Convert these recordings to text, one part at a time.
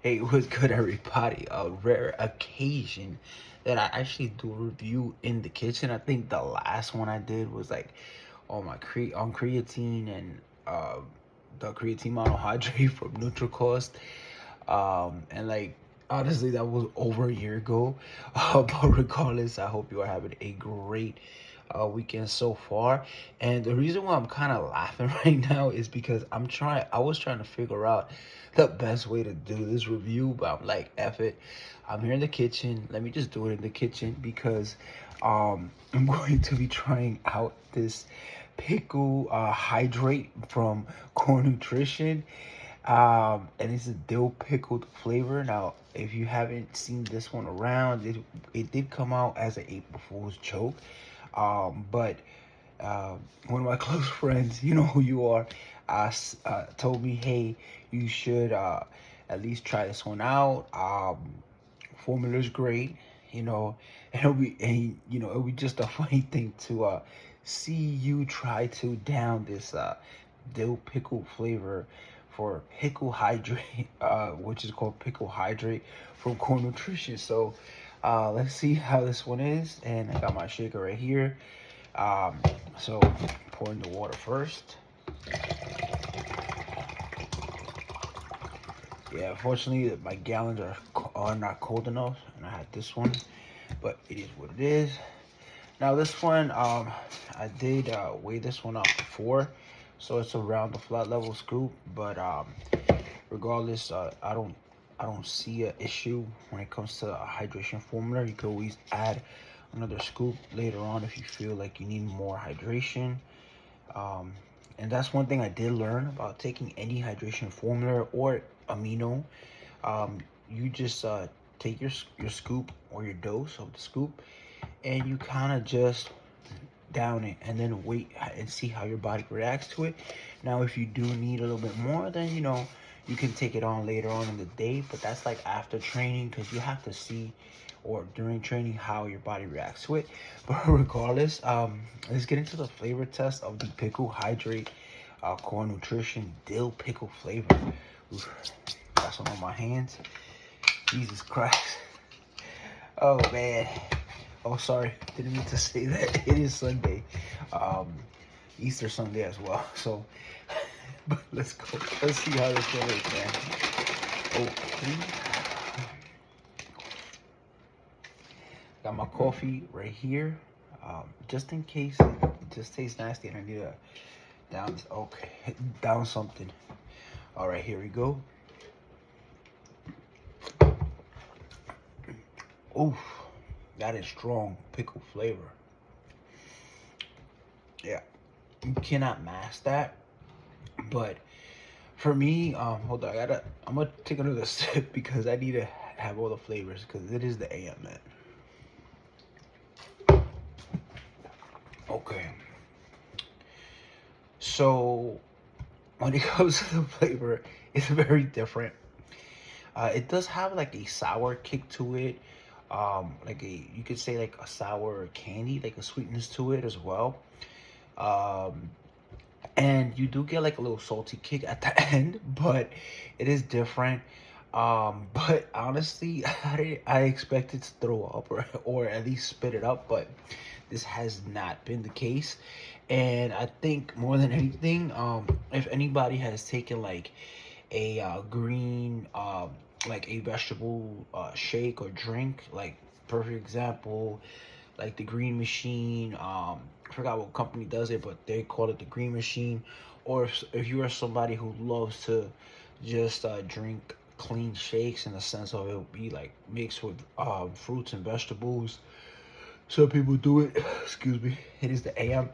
Hey, what's good, everybody? A rare occasion that I actually do a review in the kitchen. I think the last one I did was like on my creatine and the creatine monohydrate from Nutricost. And like honestly, that was over a year ago. But regardless, I hope you are having a great weekend so far. And the reason why I'm kind of laughing right now is because I was trying to figure out the best way to do this review, but I'm like, F it. I'm here in the kitchen. Let me just do it in the kitchen because I'm going to be trying out this pickle hydrate from Core Nutrition. And it's a dill pickled flavor. Now, if you haven't seen this one around, it did come out as an April Fool's joke. But one of my close friends, you know who you are, told me, hey, you should at least try this one out. Formula's great, you know, it'll be just a funny thing to see you try to down this dill pickle flavor for Pickle Hydrate, which is called Pickle Hydrate from Core Nutrition. So let's see how this one is. And I got my shaker right here. Um, so pouring the water first. Yeah, unfortunately my gallons are not cold enough, and I had this one, but it is what it is. Now this one, I did weigh this one up before, so it's around the flat level scoop. But regardless, I don't see an issue when it comes to a hydration formula. You could always add another scoop later on if you feel like you need more hydration. Um, and that's one thing I did learn about taking any hydration formula or amino. Um, you just take your scoop or your dose of the scoop, and you kind of just down it and then wait and see how your body reacts to it. Now, if you do need a little bit more, then you can take it on later on in the day, but that's like after training because you have to see or during training how your body reacts to it. But regardless, let's get into the flavor test of the Pickle Hydrate Core Nutrition Dill Pickle flavor. Oof, got some on my hands. Jesus Christ. Oh man. Oh, sorry. Didn't mean to say that. It is Sunday. Um, Easter Sunday as well. So, but let's go. Let's see how this goes, man. Okay. Got my coffee right here. Just in case it just tastes nasty and I need to down something. All right, here we go. Oof, that is strong pickle flavor. Yeah, you cannot mask that. But for me, hold on, I'm gonna take another sip because I need to have all the flavors because it is the AM, man. Okay, so when it comes to the flavor, it's very different. It does have like a sour kick to it, like you could say like a sour candy, like a sweetness to it as well. Um, and you do get like a little salty kick at the end, but it is different. But honestly, I expected to throw up or at least spit it up, but this has not been the case. And I think more than anything, if anybody has taken like a green, like a vegetable shake or drink, like perfect example, like the Green Machine. I forgot what company does it, but they call it the Green Machine. Or if you are somebody who loves to just drink clean shakes in the sense of it will be like mixed with fruits and vegetables. Some people do it. Excuse me. It is the AM,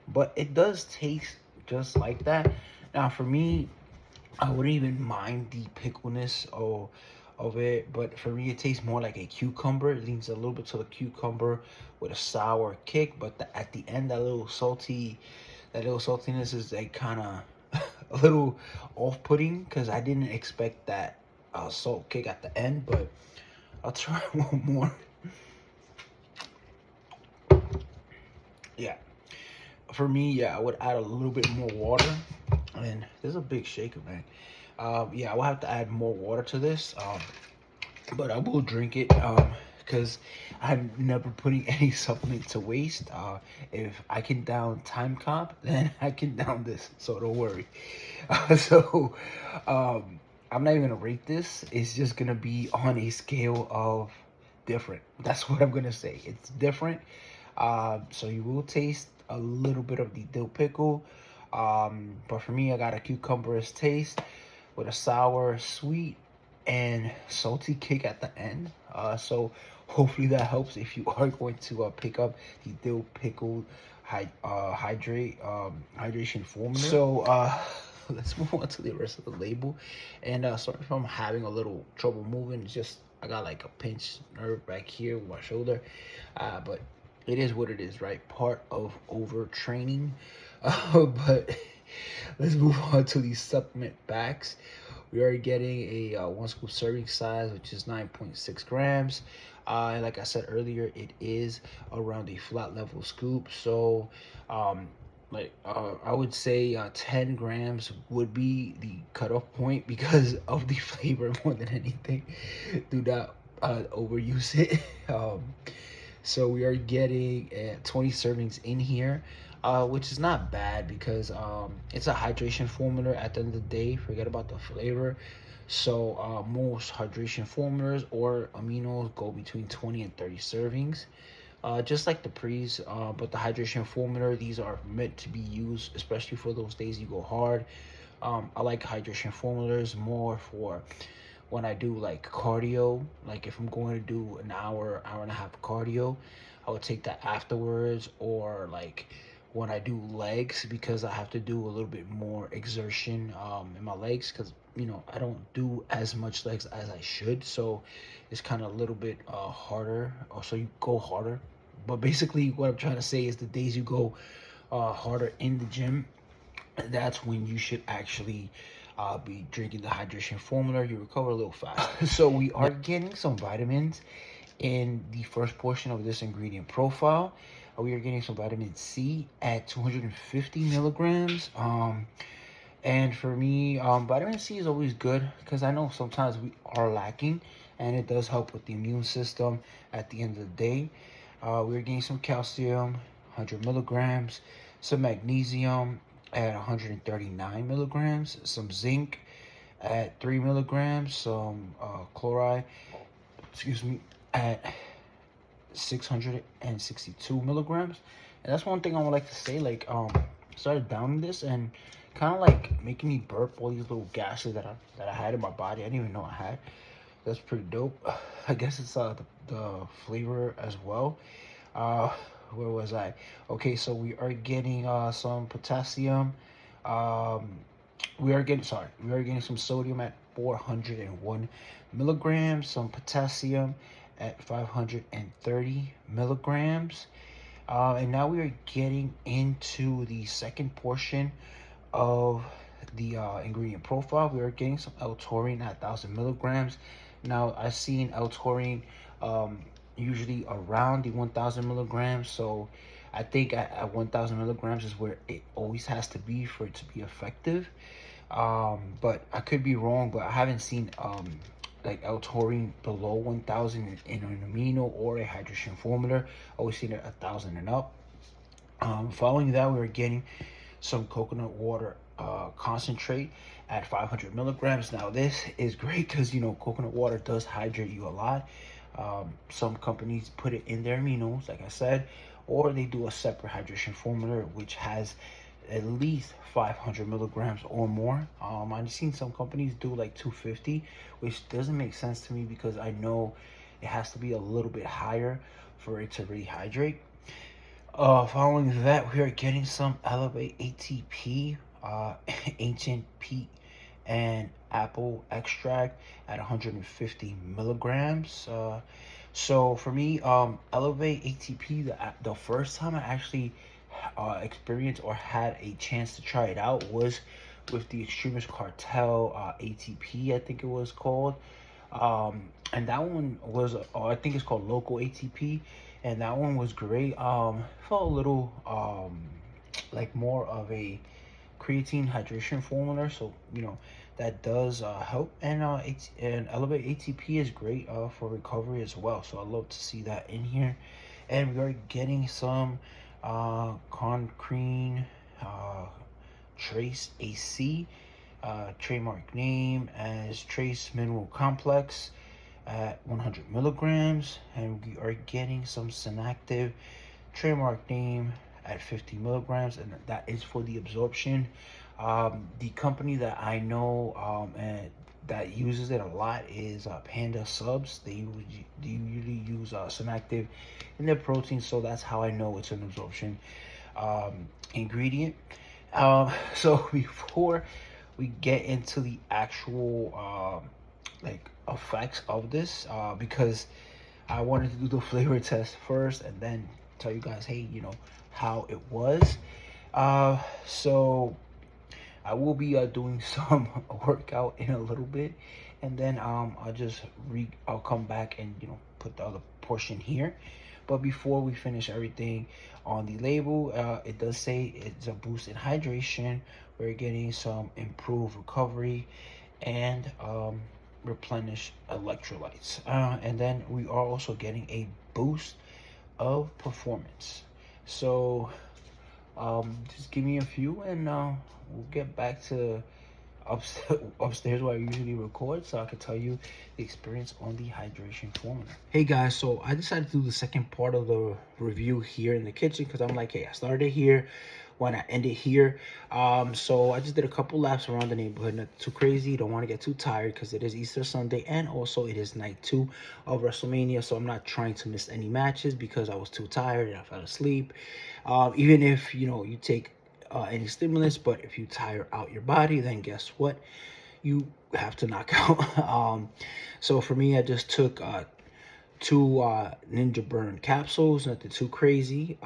but it does taste just like that. Now, for me, I wouldn't even mind the pickleness of it, but for me, it tastes more like a cucumber. It leans a little bit to the cucumber with a sour kick, but at the end, that little saltiness is like kind of a little off-putting because I didn't expect that salt kick at the end. But I'll try one more. Yeah, for me, yeah, I would add a little bit more water. And this is a big shaker, man. Yeah, I will have to add more water to this. But I will drink it because I'm never putting any supplement to waste. If I can down time comp, then I can down this, so don't worry. So I'm not even gonna rate this. It's just gonna be on a scale of different. That's what I'm gonna say. It's different. So you will taste a little bit of the dill pickle. But for me, I got a cucumberous taste with a sour, sweet, and salty kick at the end. So hopefully that helps if you are going to pick up the dill pickle hydration formula. So let's move on to the rest of the label. And sorry if I'm having a little trouble moving. It's just I got like a pinched nerve back here with my shoulder. But it is what it is, right? Part of overtraining. But let's move on to the supplement packs. We are getting a 1 scoop serving size, which is 9.6 grams. And like I said earlier, it is around a flat level scoop. So, I would say 10 grams would be the cutoff point because of the flavor more than anything. Do not overuse it. So we are getting 20 servings in here, which is not bad because it's a hydration formula at the end of the day. Forget about the flavor. So most hydration formulas or aminos go between 20 and 30 servings. Just like the pre's, but the hydration formula, these are meant to be used, especially for those days you go hard. I like hydration formulas more for when I do like cardio. Like if I'm going to do an hour and a half cardio, I would take that afterwards, or like when I do legs because I have to do a little bit more exertion in my legs because I don't do as much legs as I should, so it's kind of a little bit harder. So you go harder, but basically what I'm trying to say is the days you go harder in the gym, that's when you should actually be drinking the hydration formula. You recover a little faster. So we are getting some vitamins in the first portion of this ingredient profile. We are getting some vitamin C at 250 milligrams. And for me, vitamin C is always good because I know sometimes we are lacking, and it does help with the immune system at the end of the day. We're getting some calcium, 100 milligrams, some magnesium at 139 milligrams, some zinc at 3 milligrams, some chloride, at 662 milligrams. And that's one thing I would like to say. Like, started downing this and kind of like making me burp all these little gases that I had in my body. I didn't even know I had. That's pretty dope. I guess it's the flavor as well. Uh, where was I? Okay, so we are getting some potassium. Um, we are getting some sodium at 401 milligrams, some potassium at 530 milligrams. And now we are getting into the second portion of the ingredient profile. We are getting some L-taurine at 1,000 milligrams. Now, I've seen L-taurine usually around the 1,000 milligrams. So I think at 1,000 milligrams is where it always has to be for it to be effective. But I could be wrong, but I haven't seen like L-taurine below 1,000 in an amino or a hydration formula. I always seen it 1,000 and up. Following that, we were getting some coconut water concentrate at 500 milligrams. Now this is great because coconut water does hydrate you a lot. Some companies put it in their aminos, like I said, or they do a separate hydration formula which has at least 500 milligrams or more. I've seen some companies do like 250, which doesn't make sense to me because I know it has to be a little bit higher for it to really hydrate. Following that, we are getting some Elevate ATP, Ancient Peat, and Apple extract at 150 milligrams. So for me, Elevate ATP, the first time I actually experienced or had a chance to try it out was with the Extremist Cartel ATP, I think it was called. And that one was, I think it's called Local ATP, and that one was great. Felt a little like more of a creatine hydration formula, so that does help, and and elevate ATP is great for recovery as well. So I love to see that in here. And we are getting some concrete trace AC, trademark name as trace mineral complex at 100 milligrams, and we are getting some Synactive, trademark name at 50 milligrams, and that is for the absorption. The company that I know and that uses it a lot is Panda Subs. They usually use Synactive in their protein, so that's how I know it's an absorption ingredient. So before we get into the actual like effects of this, because I wanted to do the flavor test first and then tell you guys, hey, how it was. So I will be doing some workout in a little bit, and then I'll come back and put the other portion here. But before we finish everything on the label, it does say it's a boost in hydration. We're getting some improved recovery and replenish electrolytes, and then we are also getting a boost of performance. So just give me a few, and we'll get back to upstairs where I usually record, so I can tell you the experience on the hydration formula. Hey guys, so I decided to do the second part of the review here in the kitchen, because I'm like, hey, I started here, why not end it here? So I just did a couple laps around the neighborhood, not too crazy, don't want to get too tired because it is Easter Sunday, and also it is night 2 of WrestleMania, so I'm not trying to miss any matches because I was too tired and I fell asleep. Even if you take any stimulus, but if you tire out your body, then guess what, you have to knock out. So for me, I just took 2 Ninja Burn capsules, nothing too crazy,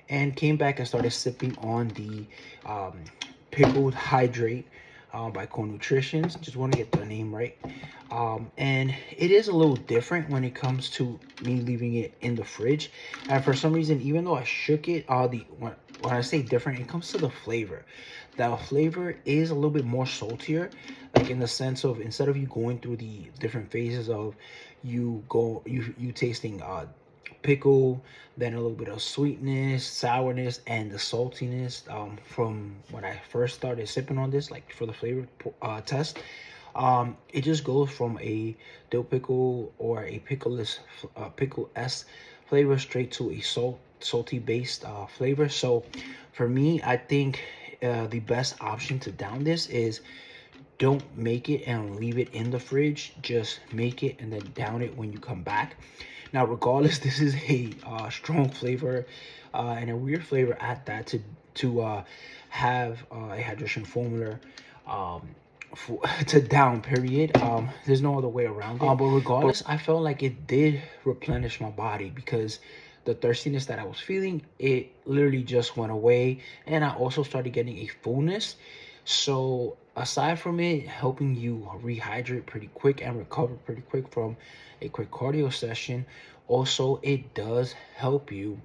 and came back and started sipping on the Pickle Hydrate by Nutritionals. Just want to get the name right. And it is a little different when it comes to me leaving it in the fridge. And for some reason, even though I shook it, when I say different, it comes to the flavor. The flavor is a little bit more saltier, like in the sense of, instead of you going through the different phases of you tasting pickle, then a little bit of sweetness, sourness, and the saltiness. From when I first started sipping on this, like for the flavor test, it just goes from a dill pickle or a pickle S flavor straight to a salty based flavor. So for me, I think the best option to down this is, don't make it and leave it in the fridge. Just make it and then down it when you come back. Now, regardless, this is a strong flavor and a weird flavor at that, to have a hydration formula to down, period. There's no other way around it. But regardless, I felt like it did replenish my body, because the thirstiness that I was feeling, it literally just went away, and I also started getting a fullness. So aside from it helping you rehydrate pretty quick and recover pretty quick from a quick cardio session, also it does help you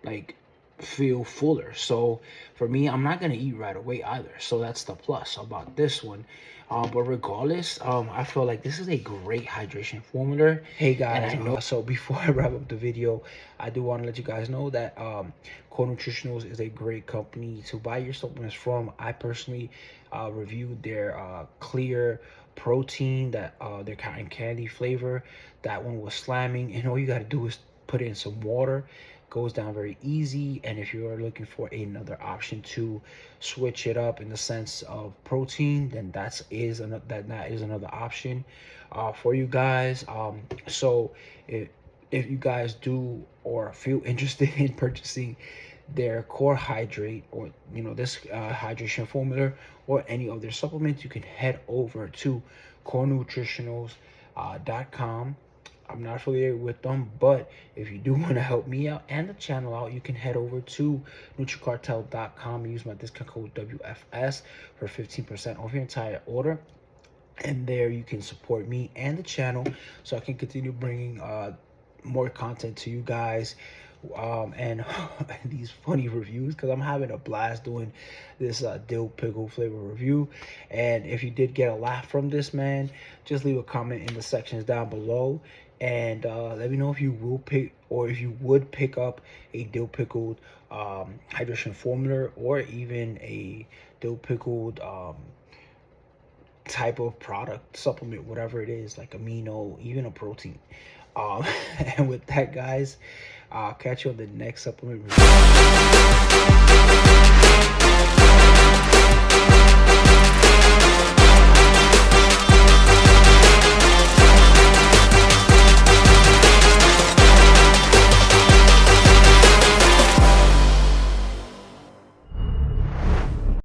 like feel fuller. So for me, I'm not gonna eat right away either, so that's the plus about this one. But regardless, I feel like this is a great hydration formula. Hey guys, so before I wrap up the video, I do want to let you guys know that Core Nutritionals is a great company to buy your supplements from. I personally reviewed their clear protein, that their cotton candy flavor. That one was slamming, and all you got to do is put it in some water. Goes down very easy. And if you are looking for another option to switch it up in the sense of protein, then that is another option for you guys. So if you guys do or feel interested in purchasing their Core Hydrate, or this hydration formula, or any of their supplements, you can head over to corenutritionals.com. I'm not affiliated with them, but if you do want to help me out and the channel out, you can head over to nutricartel.com and use my discount code WFS for 15% off your entire order. And there you can support me and the channel, so I can continue bringing more content to you guys And these funny reviews, because I'm having a blast doing this dill pickle flavor review. And if you did get a laugh from this, man, just leave a comment in the sections down below, and let me know if you will pick, or if you would pick up a dill pickled hydration formula, or even a dill pickled type of product, supplement, whatever it is, like amino, even a protein. um and with that, guys, I'll catch you on the next supplement review.